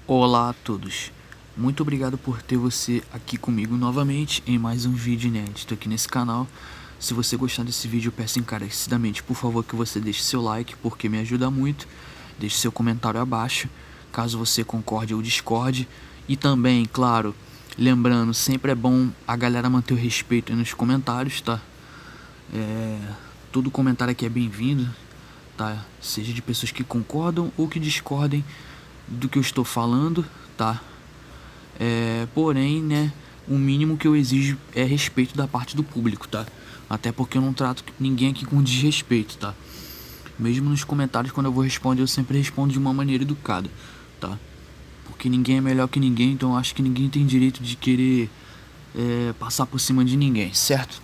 Olá a todos, muito obrigado por ter você aqui comigo novamente em mais um vídeo inédito aqui nesse canal. Se você gostar desse vídeo, eu peço encarecidamente, por favor, que você deixe seu like, porque me ajuda muito. Deixe seu comentário abaixo, caso você concorde ou discorde. E também, claro, lembrando, sempre é bom a galera manter o respeito aí nos comentários, tá? Todo comentário aqui é bem-vindo, tá? Seja de pessoas que concordam ou que discordem do que eu estou falando, tá? Porém, né, o mínimo que eu exijo é respeito da parte do público, tá? Até porque eu não trato ninguém aqui com desrespeito, tá? Mesmo nos comentários, quando eu vou responder, eu sempre respondo de uma maneira educada, tá? Porque ninguém é melhor que ninguém, então eu acho que ninguém tem direito de querer passar por cima de ninguém, certo?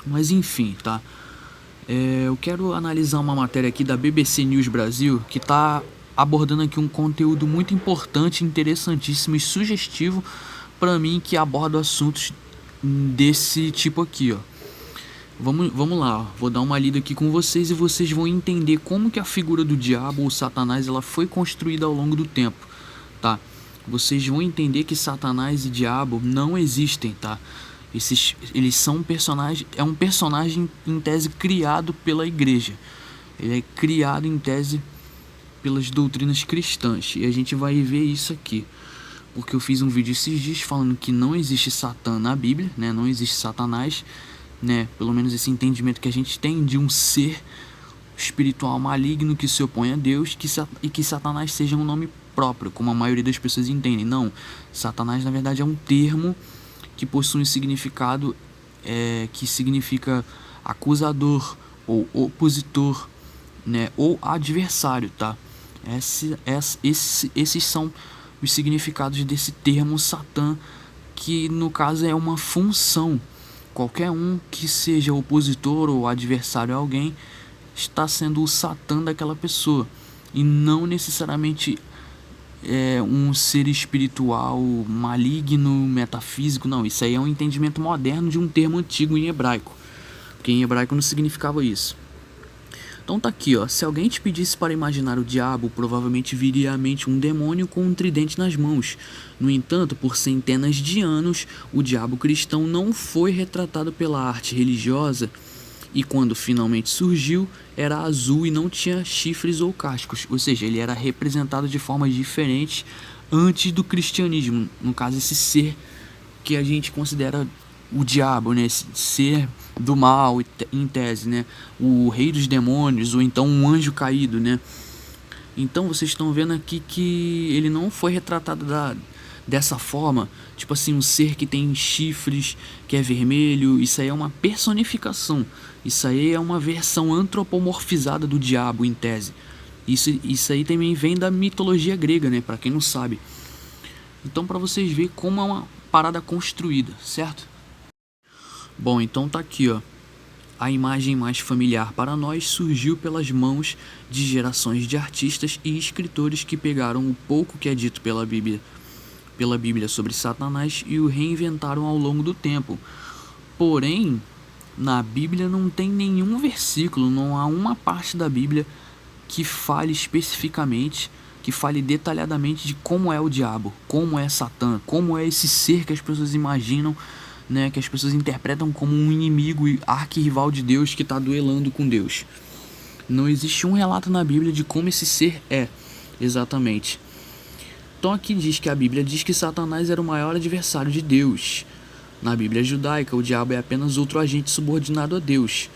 Mas enfim, tá? Eu quero analisar uma matéria aqui da BBC News Brasil que tá abordando aqui um conteúdo muito importante, interessantíssimo e sugestivo para mim, que aborda assuntos desse tipo aqui, ó. Vamos lá, ó. Vou dar uma lida aqui com vocês e vocês vão entender como que a figura do diabo ou Satanás ela foi construída ao longo do tempo, tá? Vocês vão entender que Satanás e diabo não existem, tá? Eles são personagens, é um personagem em tese criado pela igreja. Ele é criado em tese pelas doutrinas cristãs, e a gente vai ver isso aqui, porque eu fiz um vídeo esses dias falando que não existe Satã na Bíblia, né? Não existe Satanás, né? Pelo menos esse entendimento que a gente tem de um ser espiritual maligno que se opõe a Deus, e que Satanás seja um nome próprio, como a maioria das pessoas entendem. Não, Satanás na verdade é um termo que possui um significado que significa acusador ou opositor, né? Ou adversário, tá? Esses são os significados desse termo Satã, que no caso é uma função. Qualquer um que seja opositor ou adversário a alguém está sendo o Satã daquela pessoa, e não necessariamente um ser espiritual maligno, metafísico. Não, isso aí é um entendimento moderno de um termo antigo em hebraico, porque em hebraico não significava isso. Então tá aqui, ó. Se alguém te pedisse para imaginar o diabo, provavelmente viria à mente um demônio com um tridente nas mãos. No entanto, por centenas de anos, o diabo cristão não foi retratado pela arte religiosa, e quando finalmente surgiu, era azul e não tinha chifres ou cascos. Ou seja, ele era representado de formas diferentes antes do cristianismo. No caso, esse ser que a gente considera o diabo, né? Esse ser do mal, em tese, né? O rei dos demônios, ou então um anjo caído, né? Então vocês estão vendo aqui que ele não foi retratado dessa forma, tipo assim, um ser que tem chifres, que é vermelho. Isso aí é uma personificação, isso aí é uma versão antropomorfizada do diabo, em tese. Isso aí também vem da mitologia grega, né? Pra quem não sabe. Então, pra vocês verem como é uma parada construída, certo? Bom, então tá aqui, ó. A imagem mais familiar para nós surgiu pelas mãos de gerações de artistas e escritores que pegaram o pouco que é dito pela Bíblia sobre Satanás e o reinventaram ao longo do tempo. Porém, na Bíblia não tem nenhum versículo, não há uma parte da Bíblia que fale especificamente, que fale detalhadamente de como é o diabo, como é Satã, como é esse ser que as pessoas imaginam, né, que as pessoas interpretam como um inimigo e arquirrival de Deus que está duelando com Deus. Não existe um relato na Bíblia de como esse ser é, exatamente. Então aqui diz que a Bíblia diz que Satanás era o maior adversário de Deus. Na Bíblia judaica, o diabo é apenas outro agente subordinado a Deus.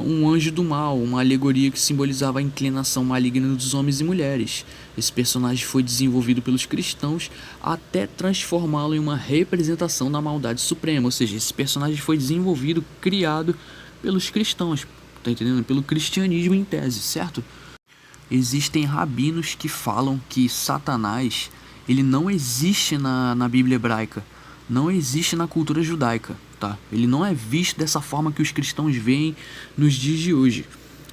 Um anjo do mal, uma alegoria que simbolizava a inclinação maligna dos homens e mulheres. Esse personagem foi desenvolvido pelos cristãos até transformá-lo em uma representação da maldade suprema. Ou seja, esse personagem foi desenvolvido, criado pelos cristãos, tá entendendo? Pelo cristianismo em tese, certo? Existem rabinos que falam que Satanás, ele não existe na Bíblia hebraica, não existe na cultura judaica, tá? Ele não é visto dessa forma que os cristãos veem nos dias de hoje,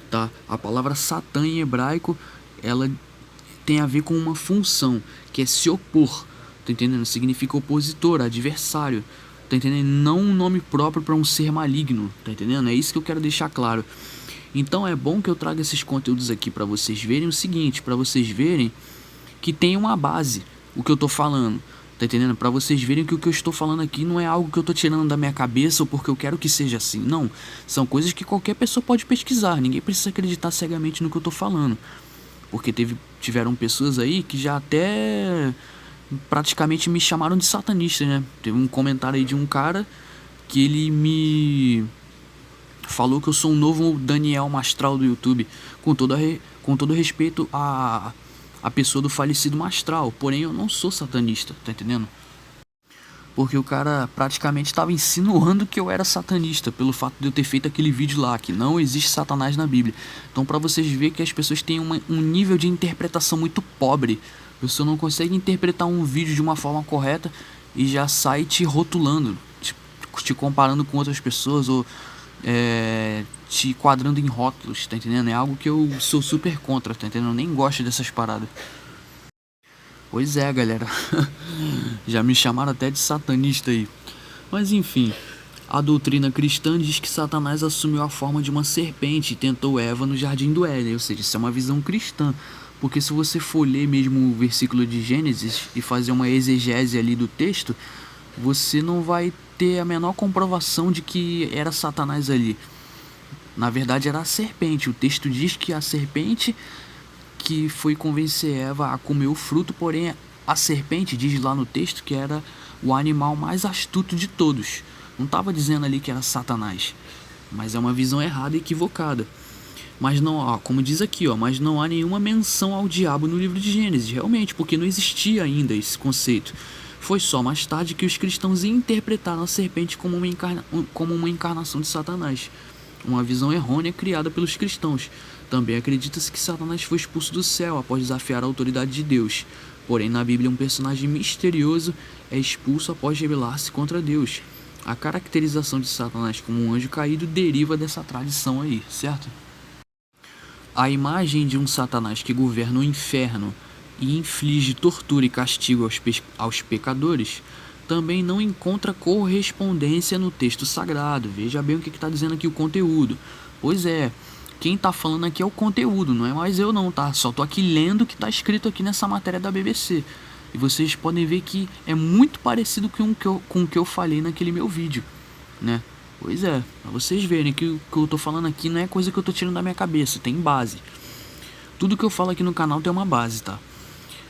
tá? A palavra Satã em hebraico, ela tem a ver com uma função, que é se opor, tá entendendo? Significa opositor, adversário, tá entendendo? Não um nome próprio para um ser maligno, tá entendendo? É isso que eu quero deixar claro. Então é bom que eu traga esses conteúdos aqui para vocês verem o seguinte, para vocês verem que tem uma base, o que eu tô falando. Tá entendendo? Pra vocês verem que o que eu estou falando aqui não é algo que eu tô tirando da minha cabeça ou porque eu quero que seja assim. Não. São coisas que qualquer pessoa pode pesquisar. Ninguém precisa acreditar cegamente no que eu tô falando. Porque tiveram pessoas aí que já até praticamente me chamaram de satanista, né? Teve um comentário aí de um cara que ele me falou que eu sou um novo Daniel Mastral do YouTube. Com todo respeito a pessoa do falecido Mastral. Porém, eu não sou satanista, tá entendendo? Porque o cara praticamente estava insinuando que eu era satanista pelo fato de eu ter feito aquele vídeo lá, que não existe Satanás na Bíblia. Então, pra vocês verem que as pessoas têm um nível de interpretação muito pobre. A pessoa não consegue interpretar um vídeo de uma forma correta e já sai te rotulando, te comparando com outras pessoas ou te quadrando em rótulos, tá entendendo? É algo que eu sou super contra, tá entendendo? Eu nem gosto dessas paradas. Pois é, galera. Já me chamaram até de satanista aí. Mas enfim, a doutrina cristã diz que Satanás assumiu a forma de uma serpente e tentou Eva no jardim do Éden. Ou seja, isso é uma visão cristã. Porque se você for ler mesmo o versículo de Gênesis e fazer uma exegese ali do texto, você não vai ter a menor comprovação de que era Satanás ali. Na verdade era a serpente. O texto diz que a serpente que foi convencer Eva a comer o fruto, porém a serpente diz lá no texto que era o animal mais astuto de todos. Não estava dizendo ali que era Satanás, mas é uma visão errada e equivocada. Mas não, ó, como diz aqui, ó, mas não há nenhuma menção ao diabo no livro de Gênesis, realmente, porque não existia ainda esse conceito. Foi só mais tarde que os cristãos interpretaram a serpente como uma encarnação de Satanás. Uma visão errônea criada pelos cristãos. Também acredita-se que Satanás foi expulso do céu após desafiar a autoridade de Deus. Porém, na Bíblia, um personagem misterioso é expulso após rebelar-se contra Deus. A caracterização de Satanás como um anjo caído deriva dessa tradição aí, certo? A imagem de um Satanás que governa o inferno e inflige tortura e castigo aos pecadores também não encontra correspondência no texto sagrado. Veja bem o que está dizendo aqui o conteúdo. Pois é, quem está falando aqui é o conteúdo, não é mais eu não, tá? Só tô aqui lendo o que está escrito aqui nessa matéria da BBC. E vocês podem ver que é muito parecido com o que eu falei naquele meu vídeo, né? Pois é, pra vocês verem que o que eu tô falando aqui não é coisa que eu tô tirando da minha cabeça, tem base. Tudo que eu falo aqui no canal tem uma base, tá?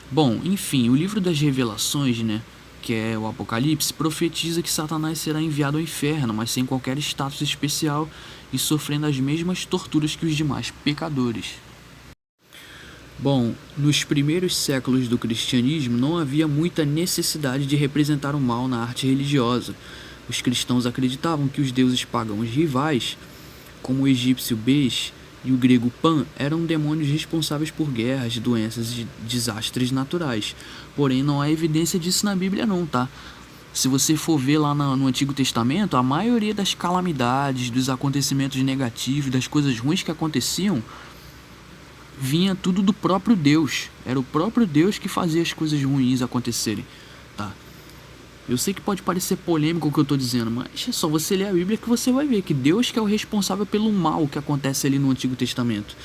Bom, enfim, o livro das Revelações, né, que é o Apocalipse, profetiza que Satanás será enviado ao inferno, mas sem qualquer status especial e sofrendo as mesmas torturas que os demais pecadores. Bom, nos primeiros séculos do cristianismo não havia muita necessidade de representar o mal na arte religiosa. Os cristãos acreditavam que os deuses pagãos rivais, como o egípcio Bes e o grego Pan, eram demônios responsáveis por guerras, doenças e desastres naturais. Porém, não há evidência disso na Bíblia não, tá? Se você for ver lá no Antigo Testamento, a maioria das calamidades, dos acontecimentos negativos, das coisas ruins que aconteciam, vinha tudo do próprio Deus. Era o próprio Deus que fazia as coisas ruins acontecerem, tá? Eu sei que pode parecer polêmico o que eu tô dizendo, mas é só você ler a Bíblia que você vai ver que Deus que é o responsável pelo mal que acontece ali no Antigo Testamento.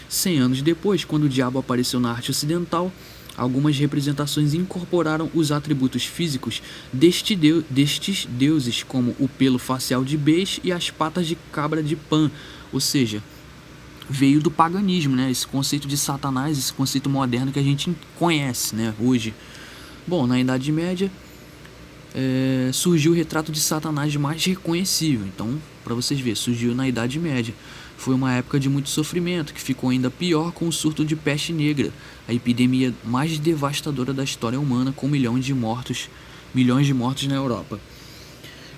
100 anos depois, quando o diabo apareceu na arte ocidental, algumas representações incorporaram os atributos físicos destes deuses, como o pelo facial de Bes e as patas de cabra de Pan, ou seja, veio do paganismo, né? Esse conceito de Satanás, esse conceito moderno que a gente conhece, né, hoje. Bom, na Idade Média, surgiu o retrato de Satanás mais reconhecível. Então, para vocês verem, surgiu na Idade Média. Foi uma época de muito sofrimento, que ficou ainda pior com o surto de peste negra, a epidemia mais devastadora da história humana, com milhões de mortos na Europa.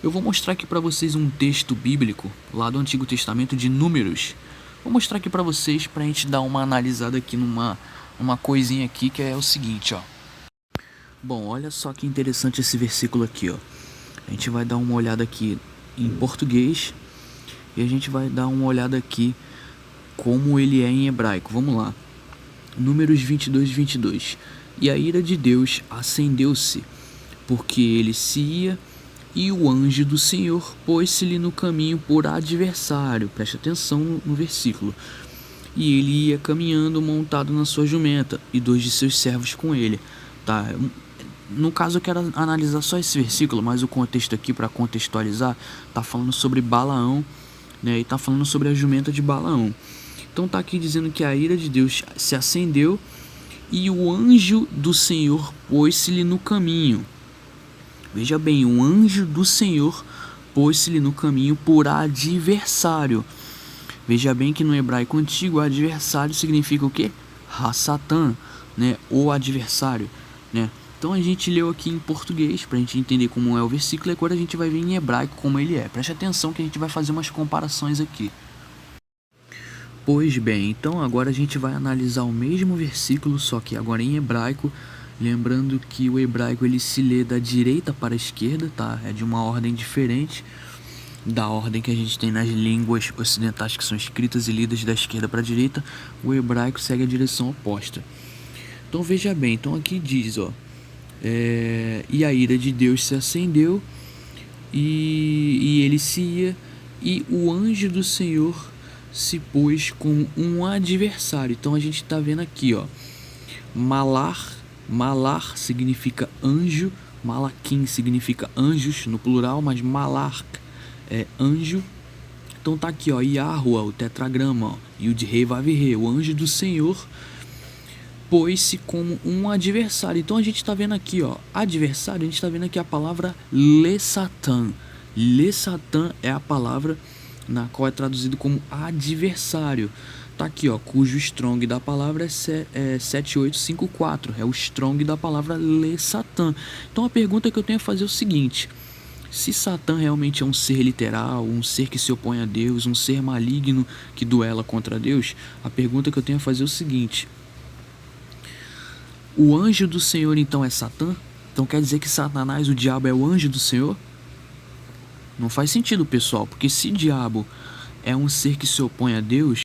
Eu vou mostrar aqui para vocês um texto bíblico lá do Antigo Testamento de Números. Vou mostrar aqui para vocês, para a gente dar uma analisada aqui numa coisinha aqui, que é o seguinte, ó. Bom, olha só que interessante esse versículo aqui, ó. A gente vai dar uma olhada aqui em português e a gente vai dar uma olhada aqui como ele é em hebraico. Vamos lá. Números 22:22. E a ira de Deus acendeu-se, porque ele se ia, e o anjo do Senhor pôs-se-lhe no caminho por adversário. Preste atenção no versículo. e ele ia caminhando montado na sua jumenta, e 2 de seus servos com ele, tá? No caso eu quero analisar só esse versículo, mas o contexto aqui, para contextualizar, tá falando sobre Balaão, né? E tá falando sobre a jumenta de Balaão. Então tá aqui dizendo que a ira de Deus se acendeu e o anjo do Senhor pôs-se-lhe no caminho. Veja bem, o anjo do Senhor pôs-se-lhe no caminho por adversário. Veja bem que no hebraico antigo, adversário significa o quê? Ha-Satan, né? O adversário, né? Então a gente leu aqui em português para a gente entender como é o versículo, e agora a gente vai ver em hebraico como ele é. Preste atenção que a gente vai fazer umas comparações aqui. Pois bem, então agora a gente vai analisar o mesmo versículo, só que agora em hebraico. Lembrando que o hebraico ele se lê da direita para a esquerda, tá? É de uma ordem diferente da ordem que a gente tem nas línguas ocidentais, que são escritas e lidas da esquerda para a direita. O hebraico segue a direção oposta. Então veja bem, então aqui diz, ó, e a ira de Deus se acendeu, e ele se ia, e o anjo do Senhor se pôs como um adversário. Então a gente está vendo aqui, ó, Malar significa anjo, Malaquim significa anjos no plural, mas Malar é anjo. Então tá aqui, ó, Yahuwah, o tetragrama, ó, e o de rei vai vir, o anjo do Senhor pôs-se como um adversário. Então a gente está vendo aqui, ó, adversário, a gente está vendo aqui a palavra Le-Satan. Le-Satan é a palavra na qual é traduzido como adversário. Tá aqui, ó, cujo strong da palavra é 7854, é o strong da palavra Le-Satan. Então a pergunta que eu tenho a fazer é o seguinte: se Satã realmente é um ser literal, um ser que se opõe a Deus, um ser maligno que duela contra Deus, a pergunta que eu tenho a fazer é o seguinte: o anjo do Senhor então é Satã? Então quer dizer que Satanás, o diabo, é o anjo do Senhor? Não faz sentido, pessoal, porque se diabo é um ser que se opõe a Deus,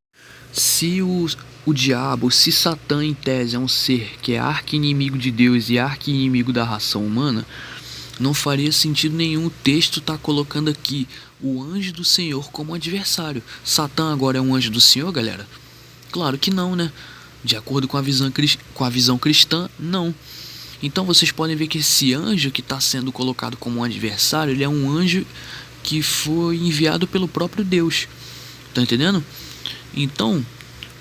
se o diabo, se Satã em tese é um ser que é arqui-inimigo de Deus e arqui-inimigo da raça humana, não faria sentido nenhum o texto estar colocando aqui o anjo do Senhor como adversário. Satã agora é um anjo do Senhor, galera? Claro que não, né? De acordo com a visão cristã, não. Então vocês podem ver que esse anjo que está sendo colocado como um adversário, ele é um anjo que foi enviado pelo próprio Deus. Tá entendendo? Então,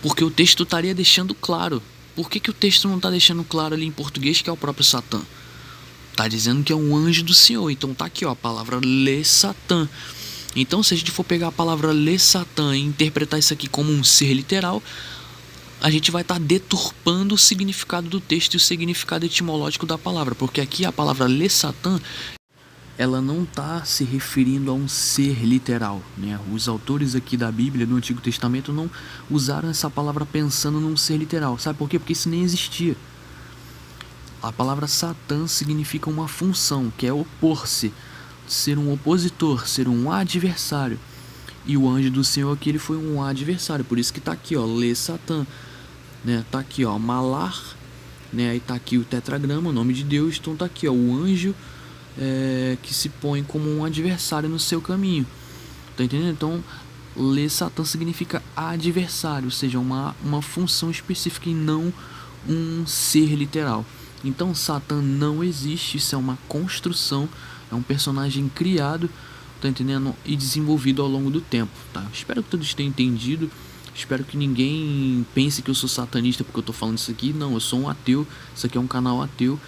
porque o texto estaria deixando claro. Por que o texto não está deixando claro ali em português que é o próprio Satã? Tá dizendo que é um anjo do Senhor. Então tá aqui, ó, a palavra Le-Satan. Então se a gente for pegar a palavra Le-Satan e interpretar isso aqui como um ser literal, a gente vai estar deturpando o significado do texto e o significado etimológico da palavra. Porque aqui a palavra Le-Satan, ela não está se referindo a um ser literal, né? Os autores aqui da Bíblia, do Antigo Testamento, não usaram essa palavra pensando num ser literal. Sabe por quê? Porque isso nem existia. A palavra Satã significa uma função, que é opor-se, ser um opositor, ser um adversário. E o anjo do Senhor aqui, ele foi um adversário. Por isso que está aqui, ó, Le-Satan, né? Tá aqui, ó, Malar, né? Aí tá aqui o tetragrama, o nome de Deus. Então tá aqui, ó, o anjo que se põe como um adversário no seu caminho. Tá entendendo? Então, Le-Satan significa adversário, ou seja, uma função específica e não um ser literal. Então, Satã não existe, isso é uma construção, é um personagem criado, tá entendendo? E desenvolvido ao longo do tempo, tá? Espero que todos tenham entendido. Espero que ninguém pense que eu sou satanista porque eu tô falando isso aqui. Não, eu sou um ateu. Isso aqui é um canal ateu.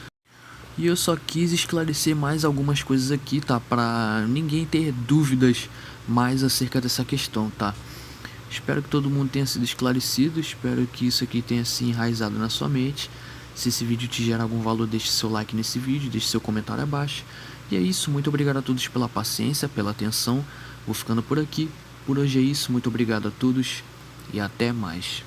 E eu só quis esclarecer mais algumas coisas aqui, tá? Pra ninguém ter dúvidas mais acerca dessa questão, tá? Espero que todo mundo tenha sido esclarecido. Espero que isso aqui tenha se enraizado na sua mente. Se esse vídeo te gerar algum valor, deixe seu like nesse vídeo, deixe seu comentário abaixo. E é isso, muito obrigado a todos pela paciência, pela atenção. Vou ficando por aqui. Por hoje é isso, muito obrigado a todos e até mais.